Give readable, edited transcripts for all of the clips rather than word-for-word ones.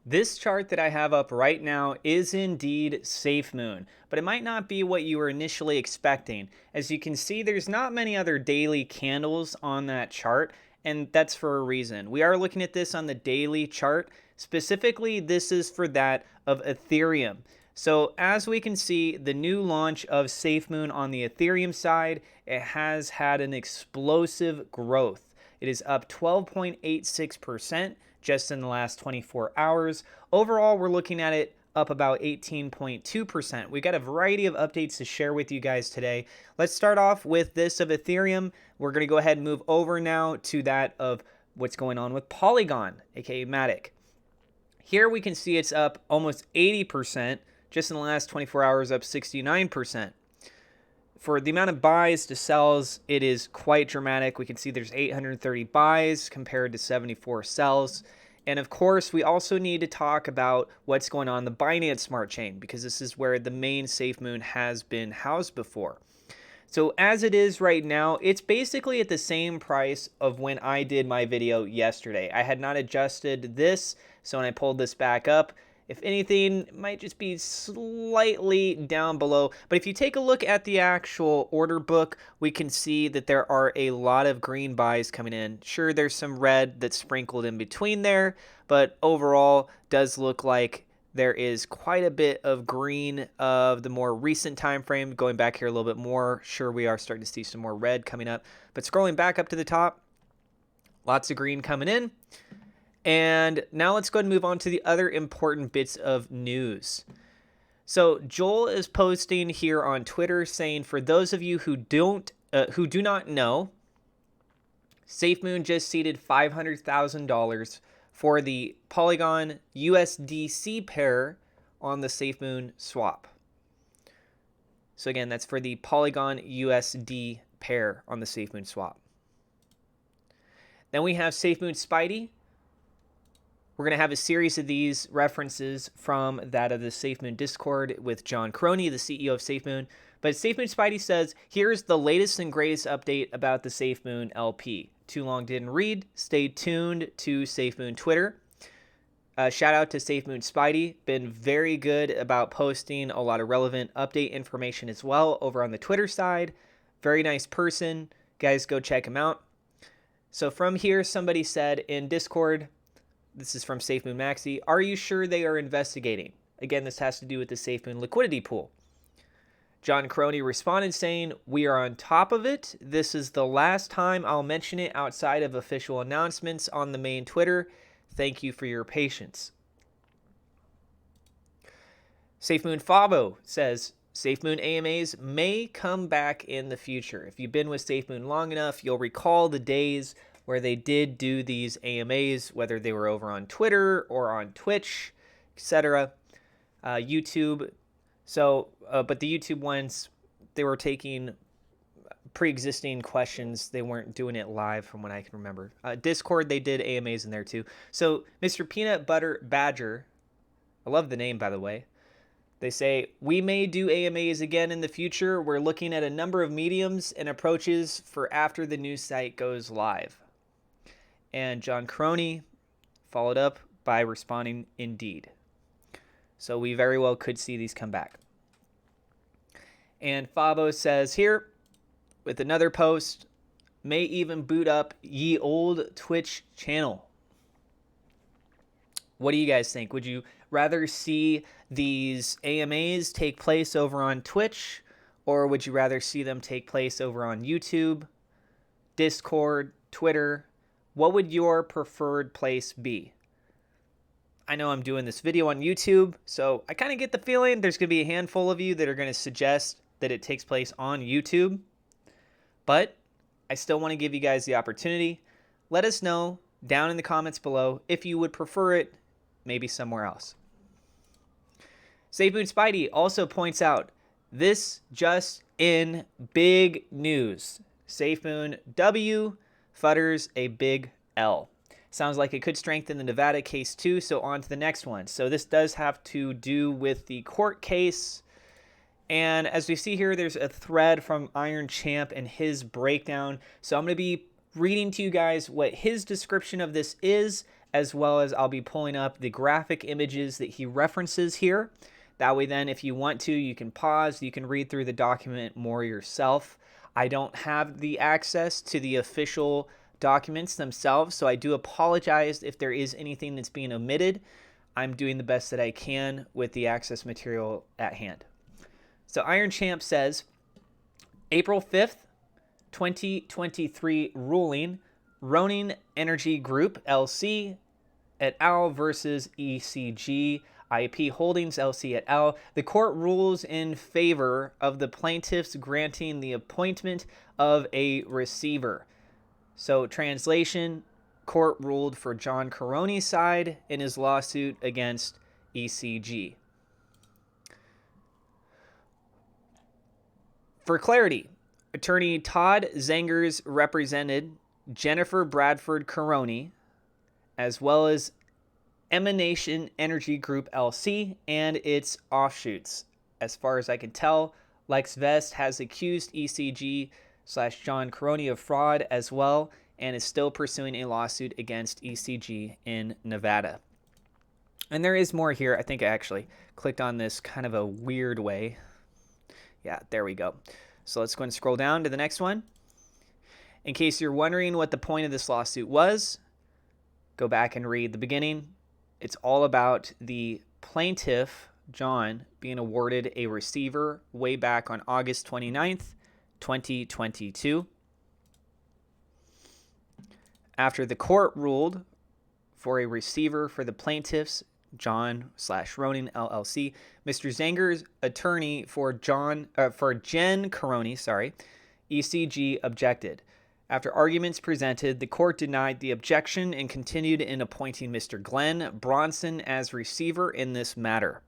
This chart that I have up right now is indeed SafeMoon, but it might not be what you were initially expecting. As you can see, there's not many other daily candles on that chart, and that's for a reason. We are looking at this on the daily chart. Specifically, this is for that of Ethereum. So as we can see, the new launch of SafeMoon on the Ethereum side, it has had an explosive growth. It is up 12.86% just in the last 24 hours. Overall, we're looking at it up about 18.2%. We've got a variety of updates to share with you guys today. Let's start off with this of Ethereum. We're going to go ahead and move over now to that of what's going on with Polygon, aka Matic. Here we can see it's up almost 80%. Just in the last 24 hours, up 69%. For the amount of buys to sells, it is quite dramatic. We can see there's 830 buys compared to 74 sells. And of course, we also need to talk about what's going on in the Binance Smart Chain, because this is where the main SafeMoon has been housed before. So as it is right now, it's basically at the same price of when I did my video yesterday. I had not adjusted this, so when I pulled this back up, if anything, it might just be slightly down below. But if you take a look at the actual order book, we can see that there are a lot of green buys coming in. Sure, there's some red that's sprinkled in between there, but overall does look like there is quite a bit of green of the more recent time frame. Going back here a little bit more, sure, we are starting to see some more red coming up. But scrolling back up to the top, lots of green coming in. And now let's go ahead and move on to the other important bits of news. So Joel is posting here on Twitter saying, for those of you who do not know, SafeMoon just seeded $500,000 for the Polygon USDC pair on the SafeMoon swap. So again, that's for the Polygon USD pair on the SafeMoon swap. Then we have SafeMoon Spidey. We're going to have a series of these references from that of the SafeMoon Discord with John Croney, the CEO of SafeMoon. But SafeMoon Spidey says, here's the latest and greatest update about the SafeMoon LP. Too long didn't read. Stay tuned to SafeMoon Twitter. Shout out to SafeMoon Spidey. Been very good about posting a lot of relevant update information as well over on the Twitter side. Very nice person. Guys, go check him out. So from here, somebody said in Discord, this is from SafeMoon Maxi, are you sure they are investigating? Again, this has to do with the SafeMoon liquidity pool. John Croney responded saying, we are on top of it. This is the last time I'll mention it outside of official announcements on the main Twitter. Thank you for your patience. SafeMoon Fabo says, SafeMoon AMAs may come back in the future. If you've been with SafeMoon long enough, you'll recall the days where they did do these AMAs, whether they were over on Twitter or on Twitch, etc., YouTube. So, but the YouTube ones, they were taking pre-existing questions. They weren't doing it live from what I can remember. Discord, they did AMAs in there too. So Mr. Peanut Butter Badger, I love the name, by the way. They say, we may do AMAs again in the future. We're looking at a number of mediums and approaches for after the new site goes live. And John Croney followed up by responding, indeed. So we very well could see these come back. And Fabo says here, with another post, may even boot up ye old Twitch channel. What do you guys think? Would you rather see these AMAs take place over on Twitch, or would you rather see them take place over on YouTube, Discord, Twitter? What would your preferred place be? I know I'm doing this video on YouTube, so I kind of get the feeling there's going to be a handful of you that are going to suggest that it takes place on YouTube. But I still want to give you guys the opportunity. Let us know down in the comments below if you would prefer it maybe somewhere else. SafeMoon Spidey also points out, this just in, big news. SafeMoon W futters a big L. Sounds like it could strengthen the Nevada case too, so on to the next one. So this does have to do with the court case. And as we see here, there's a thread from Iron Champ and his breakdown. So I'm going to be reading to you guys what his description of this is, as well as I'll be pulling up the graphic images that he references here. That way then, if you want to, you can pause, you can read through the document more yourself. I don't have the access to the official documents themselves, so I do apologize if there is anything that's being omitted. I'm doing the best that I can with the access material at hand. So Iron Champ says, April 5th, 2023 ruling, Ronin Energy Group, LC, et al. Versus ECG IP Holdings, LC, et al. The court rules in favor of the plaintiffs granting the appointment of a receiver. So translation, court ruled for John Caroni's side in his lawsuit against ECG. For clarity, attorney Todd Zengers represented Jennifer Bradford Caroni, as well as Emanation Energy Group LC and its offshoots. As far as I can tell, Lex Vest has accused ECG/John Caroni of fraud as well and is still pursuing a lawsuit against ECG in Nevada. And there is more here. I think I actually clicked on this kind of a weird way. Yeah, there we go. So let's go and scroll down to the next one. In case you're wondering what the point of this lawsuit was, go back and read the beginning. It's all about the plaintiff, John, being awarded a receiver way back on August 29th, 2022. After the court ruled for a receiver for the plaintiffs, John/Ronin LLC, Mr. Zengers, attorney for Jen Caroni, ECG objected. After arguments presented, the court denied the objection and continued in appointing Mr. Glenn Bronson as receiver in this matter.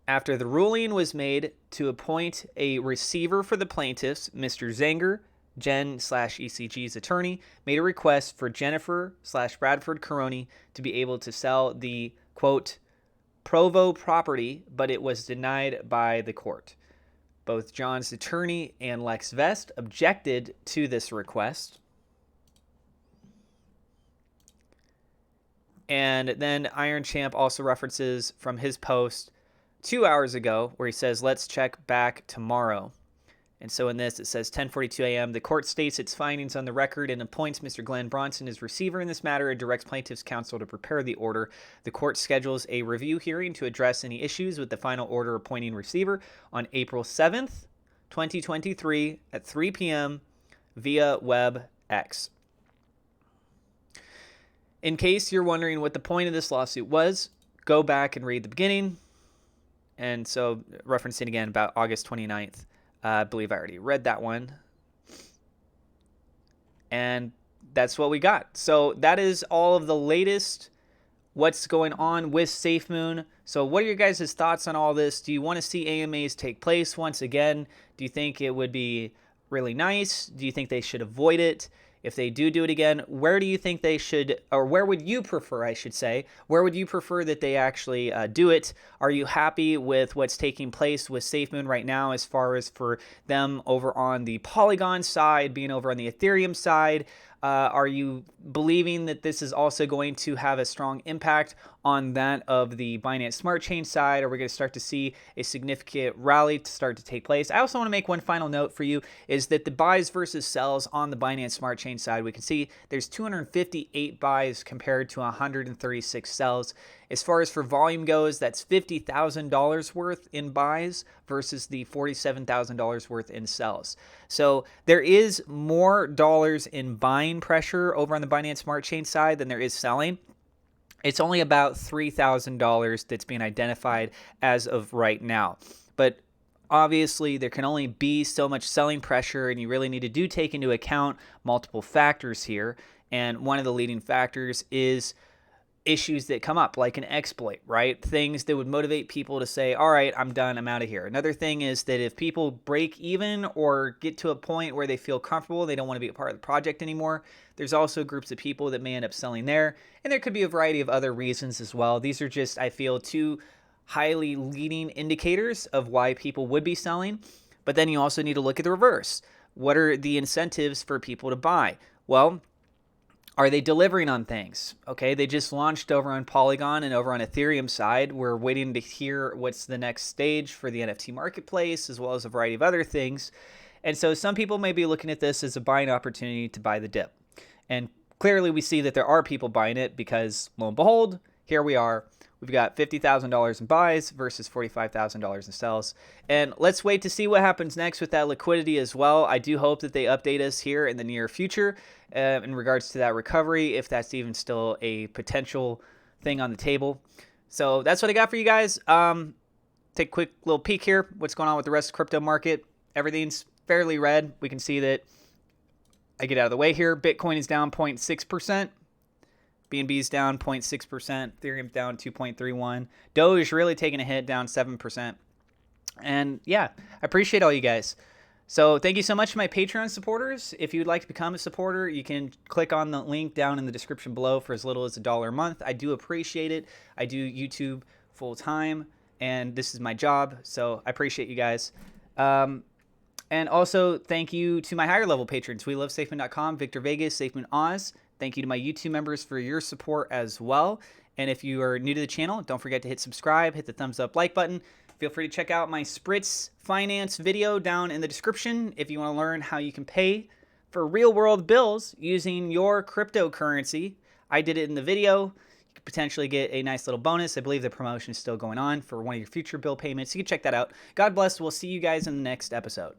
After the ruling was made to appoint a receiver for the plaintiffs, Mr. Zenger, Jen/ECG's attorney, made a request for Jennifer/Bradford Caroni to be able to sell the, quote, Provo property, but it was denied by the court. Both John's attorney and Lex Vest objected to this request. And then Iron Champ also references from his post 2 hours ago where he says, let's check back tomorrow. And so in this, it says 10:42 a.m. The court states its findings on the record and appoints Mr. Glenn Bronson as receiver in this matter and directs plaintiff's counsel to prepare the order. The court schedules a review hearing to address any issues with the final order appointing receiver on April 7th, 2023 at 3 p.m. via WebEx. In case you're wondering what the point of this lawsuit was, go back and read the beginning. And so referencing again about August 29th. I believe I already read that one. And that's what we got. So that is all of the latest what's going on with SafeMoon. So what are your guys' thoughts on all this? Do you want to see AMAs take place once again? Do you think it would be really nice? Do you think they should avoid it? If they do it again, where do you think they should, or where would you prefer, I should say, where would you prefer that they actually do it? Are you happy with what's taking place with SafeMoon right now as far as for them over on the Polygon side, being over on the Ethereum side? Are you believing that this is also going to have a strong impact on that of the Binance Smart Chain side? Are we going to start to see a significant rally to start to take place? I also want to make one final note for you is that the buys versus sells on the Binance Smart Chain side, we can see there's 258 buys compared to 136 sells. As far as for volume goes, that's $50,000 worth in buys versus the $47,000 worth in sells. So there is more dollars in buying pressure over on the Binance Smart Chain side than there is selling. It's only about $3,000 that's being identified as of right now. But obviously, there can only be so much selling pressure, and you really need to take into account multiple factors here. And one of the leading factors is issues that come up, like an exploit, right? Things that would motivate people to say, all right, I'm done, I'm out of here. Another thing is that if people break even or get to a point where they feel comfortable, they don't want to be a part of the project anymore, there's also groups of people that may end up selling there. And there could be a variety of other reasons as well. These are just, I feel, two highly leading indicators of why people would be selling. But then you also need to look at the reverse. What are the incentives for people to buy? Well, Are they delivering on things? Okay, they just launched over on Polygon and over on Ethereum side. We're waiting to hear what's the next stage for the NFT marketplace, as well as a variety of other things. And so some people may be looking at this as a buying opportunity to buy the dip. And clearly we see that there are people buying it because, lo and behold, here we are. We've got $50,000 in buys versus $45,000 in sells. And let's wait to see what happens next with that liquidity as well. I do hope that they update us here in the near future in regards to that recovery, if that's even still a potential thing on the table. So that's what I got for you guys. Take a quick little peek here. What's going on with the rest of the crypto market? Everything's fairly red. We can see that I get out of the way here. Bitcoin is down 0.6%. BNB is down 0.6%. Ethereum's down 2.31%. Doge really taking a hit, down 7%. And yeah, I appreciate all you guys. So thank you so much to my Patreon supporters. If you'd like to become a supporter, you can click on the link down in the description below for as little as $1 a month. I do appreciate it. I do YouTube full time, and this is my job, so I appreciate you guys. And also, thank you to my higher level patrons. We love SafeMoon.com, Victor Vegas, SafeMoon Oz. Thank you to my YouTube members for your support as well. And if you are new to the channel, don't forget to hit subscribe, hit the thumbs up like button. Feel free to check out my Spritz Finance video down in the description if you want to learn how you can pay for real world bills using your cryptocurrency. I did it in the video. You could potentially get a nice little bonus. I believe the promotion is still going on for one of your future bill payments. You can check that out. God bless. We'll see you guys in the next episode.